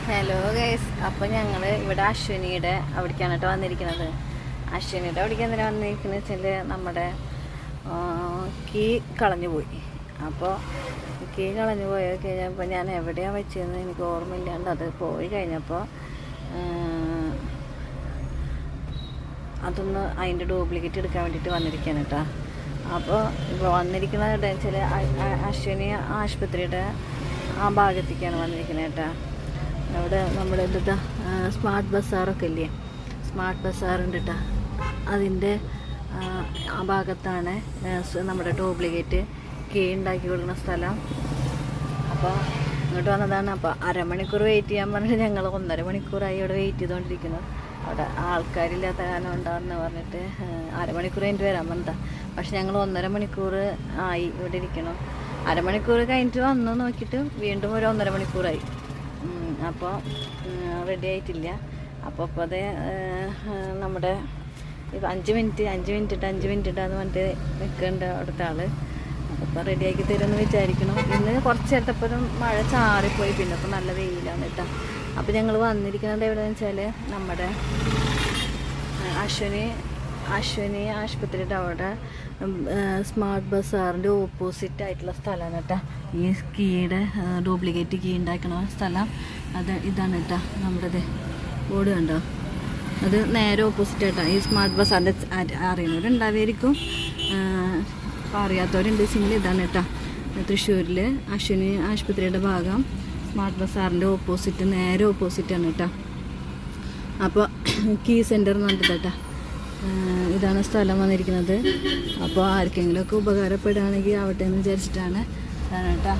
Hello guys, അപ്പോൾ ഞങ്ങൾ ഇവിടെ അശ്വിനിയുടെ അവിടേക്കാണ് കേട്ടോ വന്നിരിക്കുന്നത്. അശ്വിനിയുടെ അവിടേക്ക് എന്തിനാണ് വന്നിരിക്കുന്നത് വെച്ചാൽ നമ്മുടെ കീ കളഞ്ഞു പോയി. അപ്പോൾ കീ കളഞ്ഞു പോയി കഴിഞ്ഞപ്പോൾ ഞാൻ എവിടെയാണ് വെച്ചതെന്ന് എനിക്ക് ഓർമ്മയില്ലാണ്ട് അത് പോയി കഴിഞ്ഞപ്പോൾ അതൊന്ന് അതിൻ്റെ ഡ്യൂപ്ലിക്കേറ്റ് എടുക്കാൻ വേണ്ടിയിട്ട് വന്നിരിക്കുകയാണ് കേട്ടോ. അപ്പോൾ ഇപ്പോൾ വന്നിരിക്കുന്നത് എന്താണെന്ന് വെച്ചാൽ അശ്വിനി ആശുപത്രിയുടെ ആ ഭാഗത്തേക്കാണ് വന്നിരിക്കുന്നത് കേട്ടോ. അവിടെ നമ്മുടെ എന്താ സ്മാർട്ട് ബസാറൊക്കെ ഇല്ലേ, സ്മാർട്ട് ബസാറുണ്ട് കേട്ടോ. അതിൻ്റെ ആ ഭാഗത്താണ് നമ്മുടെ ഡ്യൂപ്ലിക്കേറ്റ് കീ ഉണ്ടാക്കി കൊടുക്കുന്ന സ്ഥലം. അപ്പോൾ ഇങ്ങോട്ട് വന്നതാണ്. അപ്പോൾ അരമണിക്കൂർ വെയിറ്റ് ചെയ്യാൻ പറഞ്ഞിട്ട് ഞങ്ങൾ 1.5 മണിക്കൂറായി ഇവിടെ വെയിറ്റ് ചെയ്തുകൊണ്ടിരിക്കുന്നു. അവിടെ ആൾക്കാരില്ലാത്ത കാരണം ഉണ്ടാകുമെന്ന് പറഞ്ഞിട്ട് അരമണിക്കൂർ കഴിഞ്ഞിട്ട് വരാൻ പറഞ്ഞതാണ്. പക്ഷെ ഞങ്ങൾ 1.5 മണിക്കൂർ ആയി ഇവിടെ ഇരിക്കണം. അരമണിക്കൂർ കഴിഞ്ഞിട്ട് വന്ന് നോക്കിയിട്ട് വീണ്ടും ഒരു 1.5 മണിക്കൂറായി. അപ്പോൾ റെഡി ആയിട്ടില്ല. അപ്പോൾ അതേ നമ്മുടെ 5 മിനിറ്റ് ഇട്ടാന്ന് പറഞ്ഞിട്ട് നിൽക്കുന്നുണ്ട് അവിടുത്തെ ആൾ. അപ്പോൾ റെഡിയാക്കി തരുമെന്ന് വിചാരിക്കണം. ഇന്ന് കുറച്ച് നേരത്തെപ്പോഴും മഴ ചാറിപ്പോയി, പിന്നെ ഇപ്പോൾ നല്ല വെയിലാണ് കേട്ടോ. അപ്പോൾ ഞങ്ങൾ വന്നിരിക്കുന്നത് എവിടെയെന്ന് വെച്ചാൽ നമ്മുടെ അശ്വിനി ആശുപത്രിയുടെ അവിടെ സ്മാർട്ട് ബസാറിൻ്റെ ഓപ്പോസിറ്റ് ആയിട്ടുള്ള സ്ഥലമാണ് കേട്ടോ. ഈ കീയുടെ ഡ്യൂപ്ലിക്കേറ്റ് കീ ഉണ്ടാക്കുന്ന സ്ഥലം ഇതാണ് കേട്ടോ. നമ്മുടെ ബോർഡ് കണ്ടോ, അത് നേരെ ഓപ്പോസിറ്റ് ആയിട്ടാണ് ഈ സ്മാർട്ട് ബസാറിൻ്റെ. അറിയുന്നവരുണ്ടാവുമായിരിക്കും, അപ്പോൾ അറിയാത്തവരുണ്ടെങ്കിൽ ഇതാണ് കേട്ടോ. തൃശ്ശൂരിൽ അശ്വിനി ആശുപത്രിയുടെ ഭാഗം സ്മാർട്ട് ബസാറിൻ്റെ ഓപ്പോസിറ്റ്, നേരെ ഓപ്പോസിറ്റാണ് കേട്ടോ. അപ്പോൾ കീ സെൻറ്റർ എന്ന് പറഞ്ഞിട്ട് കേട്ടോ ഇതാണ് സ്ഥലം വന്നിരിക്കുന്നത്. അപ്പോൾ ആർക്കെങ്കിലുമൊക്കെ ഉപകാരപ്പെടുകയാണെങ്കിൽ ആവട്ടെ എന്ന് വിചാരിച്ചിട്ടാണ് കേട്ടോ.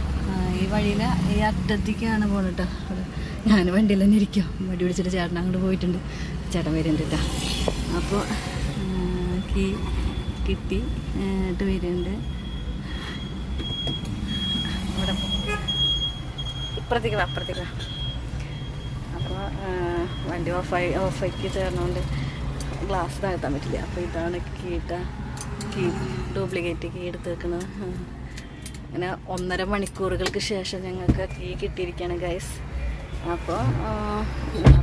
ഈ വഴിയിൽ ഈ അറ്റത്തേക്കാണ് പോകുന്നത് കേട്ടോ. ഞാൻ വണ്ടിയിൽ തന്നെ ഇരിക്കും, വണ്ടി പിടിച്ചിട്ട് ചേട്ടൻ അങ്ങോട്ട് പോയിട്ടുണ്ട്, ചേട്ടൻ വരുന്നുണ്ട് കേട്ടോ. അപ്പോൾ കീ കിട്ടി വരുന്നുണ്ട്. ഇവിടെ അപ്പുറത്തേക്ക്. അപ്പോൾ വണ്ടി ഓഫാക്കി ചേർന്നുകൊണ്ട് ഗ്ലാസ് താഴ്ത്താൻ പറ്റില്ല. അപ്പോൾ ഇതാണ് കീ ഡ്യൂപ്ലിക്കേറ്റ് കീ എടുത്ത് വെക്കുന്നത്. അങ്ങനെ 1.5 മണിക്കൂറുകൾക്ക് ശേഷം ഞങ്ങൾക്ക് കീ കിട്ടിയിരിക്കുകയാണ് ഗൈസ്. അപ്പോൾ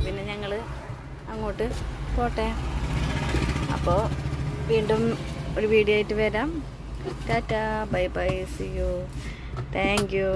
പിന്നെ ഞങ്ങൾ അങ്ങോട്ട് പോട്ടെ. അപ്പോൾ വീണ്ടും ഒരു വീഡിയോ ആയിട്ട് വരാം. Tata, bye bye, see you, thank U.